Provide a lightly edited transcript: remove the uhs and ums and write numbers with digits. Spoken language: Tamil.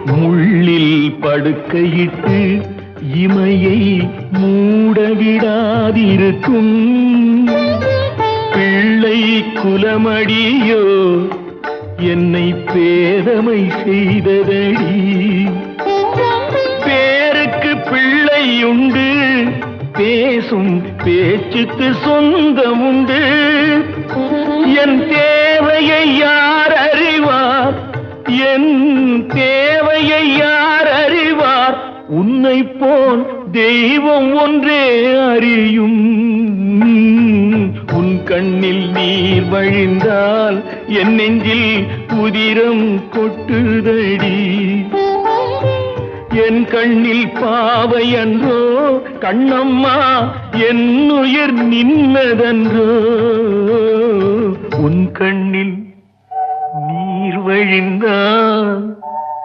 முள்ளில் படுக்கையிட்டு இமையை மூடவிடாதிருக்கும் பிள்ளை குலமடியோ என்னை பேதமை செய்ததடி. பேருக்கு பிள்ளை உண்டு, பேசும் பேச்சுக்கு சொந்தம் உண்டு. என் தேவையை யார் அறிவார், என் தேவையை யார் அறிவார்? உன்னை போல் தெய்வம் ஒன்றே அறியும். உன் கண்ணில் நீர் வழிந்தால் என் நெஞ்சில் உதிரம் கொட்டுதடி. என் கண்ணில் பாவை அன்றோ கண்ணம்மா, என் உயிர் நின்னதன்றோ. உன் கண்ணில் நீர் வழிந்தால்